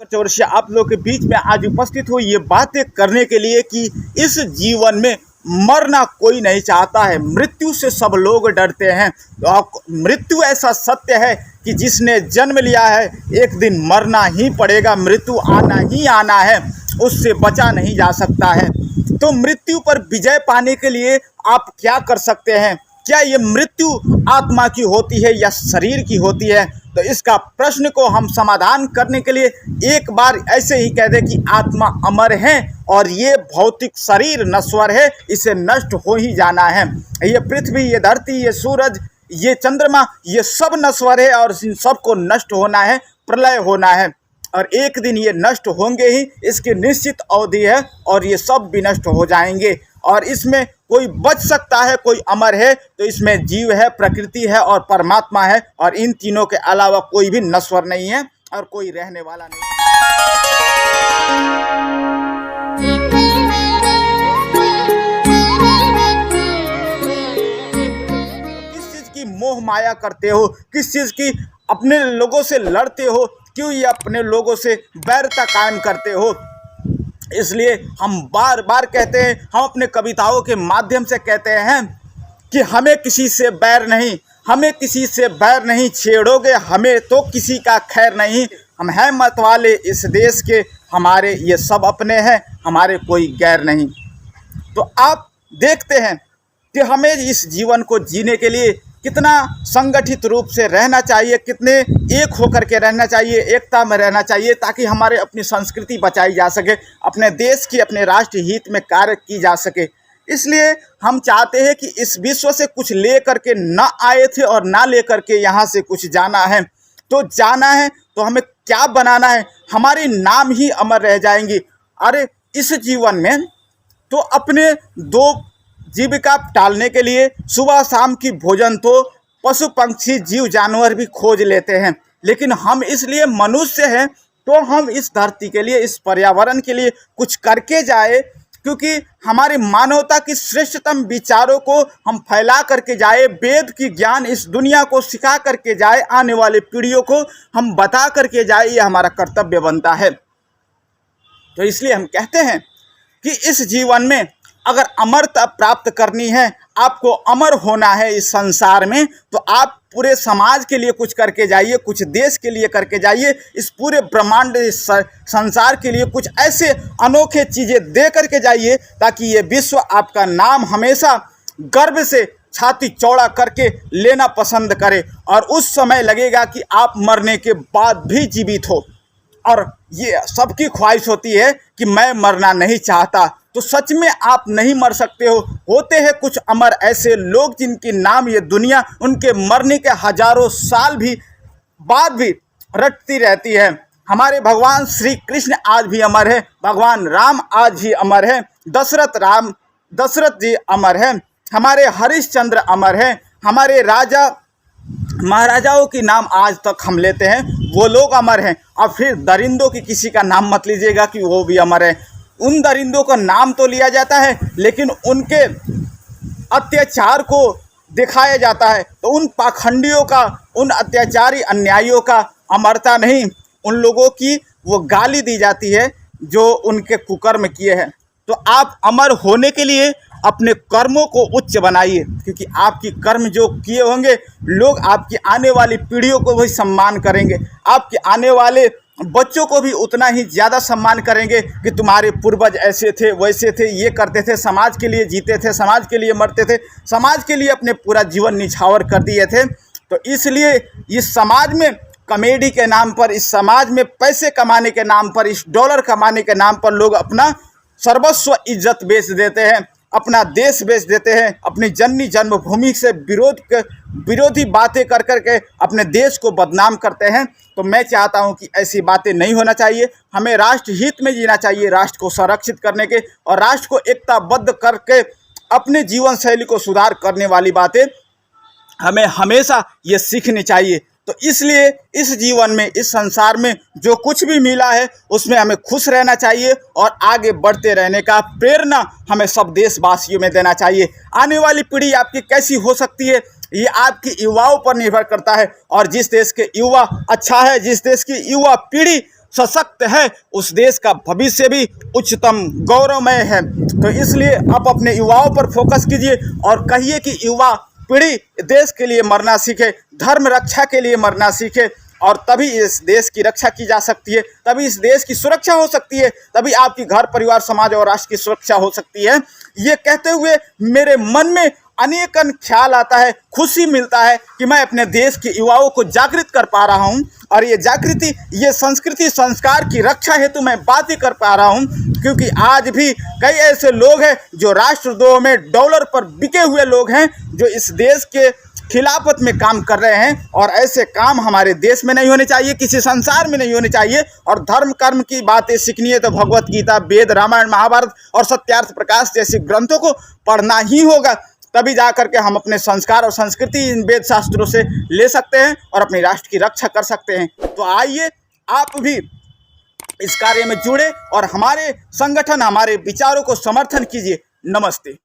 चौरसिया आप लोग के बीच में आज उपस्थित हो ये बातें करने के लिए कि इस जीवन में मरना कोई नहीं चाहता है। मृत्यु से सब लोग डरते हैं। तो मृत्यु ऐसा सत्य है कि जिसने जन्म लिया है एक दिन मरना ही पड़ेगा, मृत्यु आना ही आना है, उससे बचा नहीं जा सकता है। तो मृत्यु पर विजय पाने के लिए आप क्या कर सकते हैं? क्या ये मृत्यु आत्मा की होती है या शरीर की होती है? तो इसका प्रश्न को हम समाधान करने के लिए एक बार ऐसे ही कह दें कि आत्मा अमर है और ये भौतिक शरीर नश्वर है, इसे नष्ट हो ही जाना है। ये पृथ्वी, ये धरती, ये सूरज, ये चंद्रमा, ये सब नश्वर है और इन सबको नष्ट होना है, प्रलय होना है और एक दिन ये नष्ट होंगे ही, इसकी निश्चित अवधि है और ये सब भी नष्ट हो जाएंगे। और इसमें कोई बच सकता है, कोई अमर है, तो इसमें जीव है, प्रकृति है और परमात्मा है और इन तीनों के अलावा कोई भी नश्वर नहीं है और कोई रहने वाला नहीं है। किस चीज़ की मोह माया करते हो? किस चीज़ की अपने लोगों से लड़ते हो? क्यों ये अपने लोगों से बैरता कायम करते हो? इसलिए हम बार बार कहते हैं, हम अपने कविताओं के माध्यम से कहते हैं कि हमें किसी से बैर नहीं, हमें किसी से बैर नहीं, छेड़ोगे हमें तो किसी का खैर नहीं। हम हैं मत वाले इस देश के, हमारे ये सब अपने हैं, हमारे कोई गैर नहीं। तो आप देखते हैं कि हमें इस जीवन को जीने के लिए कितना संगठित रूप से रहना चाहिए, कितने एक होकर के रहना चाहिए, एकता में रहना चाहिए, ताकि हमारे अपनी संस्कृति बचाई जा सके, अपने देश की, अपने राष्ट्र हित में कार्य की जा सके। इसलिए हम चाहते हैं कि इस विश्व से कुछ ले करके ना आए थे और ना ले करके यहाँ से कुछ जाना है। तो जाना है तो हमें क्या बनाना है? हमारे नाम ही अमर रह जाएंगी। अरे इस जीवन में तो अपने दो जीविका टालने के लिए सुबह शाम की भोजन तो पशु पंछी जीव जानवर भी खोज लेते हैं, लेकिन हम इसलिए मनुष्य हैं तो हम इस धरती के लिए, इस पर्यावरण के लिए कुछ करके जाए, क्योंकि हमारी मानवता की श्रेष्ठतम विचारों को हम फैला करके जाए, वेद की ज्ञान इस दुनिया को सिखा करके जाए, आने वाली पीढ़ियों को हम बता करके जाए, ये हमारा कर्तव्य बनता है। तो इसलिए हम कहते हैं कि इस जीवन में अगर अमरता प्राप्त करनी है, आपको अमर होना है इस संसार में, तो आप पूरे समाज के लिए कुछ करके जाइए, कुछ देश के लिए करके जाइए, इस पूरे ब्रह्मांड, इस संसार के लिए कुछ ऐसे अनोखे चीज़ें दे करके जाइए ताकि ये विश्व आपका नाम हमेशा गर्व से छाती चौड़ा करके लेना पसंद करे और उस समय लगेगा कि आप मरने के बाद भी जीवित हो। और ये सबकी ख्वाहिश होती है कि मैं मरना नहीं चाहता, तो सच में आप नहीं मर सकते हो। होते हैं कुछ अमर ऐसे लोग जिनके नाम ये दुनिया उनके मरने के हजारों साल भी बाद भी रटती रहती है। हमारे भगवान श्री कृष्ण आज भी अमर है, भगवान राम आज भी अमर है, दशरथ जी अमर हैं, हमारे हरिश्चंद्र अमर हैं, हमारे राजा महाराजाओं की नाम आज तक हम लेते हैं, वो लोग अमर हैं। और फिर दरिंदों की किसी का नाम मत लीजिएगा कि वो भी अमर है। उन दरिंदों का नाम तो लिया जाता है लेकिन उनके अत्याचार को दिखाया जाता है, तो उन पाखंडियों का, उन अत्याचारी अन्यायियों का अमरता नहीं, उन लोगों की वो गाली दी जाती है जो उनके कुकर्म किए हैं। तो आप अमर होने के लिए अपने कर्मों को उच्च बनाइए, क्योंकि आपकी कर्म जो किए होंगे लोग आपकी आने वाली पीढ़ियों को भी सम्मान करेंगे, आपके आने वाले बच्चों को भी उतना ही ज़्यादा सम्मान करेंगे कि तुम्हारे पूर्वज ऐसे थे, वैसे थे, ये करते थे, समाज के लिए जीते थे, समाज के लिए मरते थे, समाज के लिए अपने पूरा जीवन निछावर कर दिए थे। तो इसलिए इस समाज में कॉमेडी के नाम पर, इस समाज में पैसे कमाने के नाम पर, इस डॉलर कमाने के नाम पर लोग अपना सर्वस्व इज्जत बेच देते हैं, अपना देश बेच देते हैं, अपनी जननी जन्मभूमि से विरोधी बातें कर करके अपने देश को बदनाम करते हैं। तो मैं चाहता हूं कि ऐसी बातें नहीं होना चाहिए। हमें राष्ट्र हित में जीना चाहिए, राष्ट्र को संरक्षित करने के और राष्ट्र को एकताबद्ध करके अपने जीवन शैली को सुधार करने वाली बातें हमें हमेशा ये सीखनी चाहिए। तो इसलिए इस जीवन में, इस संसार में जो कुछ भी मिला है उसमें हमें खुश रहना चाहिए और आगे बढ़ते रहने का प्रेरणा हमें सब देशवासियों में देना चाहिए। आने वाली पीढ़ी आपकी कैसी हो सकती है ये आपकी युवाओं पर निर्भर करता है, और जिस देश के युवा अच्छा है, जिस देश की युवा पीढ़ी सशक्त है उस देश का भविष्य भी उच्चतम गौरवमय है। तो इसलिए आप अपने युवाओं पर फोकस कीजिए और कहिए कि युवा पीढ़ी देश के लिए मरना सीखे, धर्म रक्षा के लिए मरना सीखे, और तभी इस देश की रक्षा की जा सकती है, तभी इस देश की सुरक्षा हो सकती है, तभी आपकी घर परिवार समाज और राष्ट्र की सुरक्षा हो सकती है। ये कहते हुए मेरे मन में अनेकन ख्याल आता है, खुशी मिलता है कि मैं अपने देश के युवाओं को जागृत कर पा रहा हूँ, और ये जागृति, ये संस्कृति संस्कार की रक्षा हेतु मैं बातें कर पा रहा हूँ, क्योंकि आज भी कई ऐसे लोग हैं जो राष्ट्रद्रोह में डॉलर पर बिके हुए लोग हैं, जो इस देश के खिलाफत में काम कर रहे हैं, और ऐसे काम हमारे देश में नहीं होने चाहिए, किसी संसार में नहीं होने चाहिए। और धर्म कर्म की बातें सीखनी है तो भगवत गीता, वेद, रामायण, महाभारत और सत्यार्थ प्रकाश जैसे ग्रंथों को पढ़ना ही होगा, तभी जा करके हम अपने संस्कार और संस्कृति इन वेद शास्त्रों से ले सकते हैं और अपने राष्ट्र की रक्षा कर सकते हैं। तो आइए आप भी इस कार्य में जुड़े और हमारे संगठन, हमारे विचारों को समर्थन कीजिए। नमस्ते।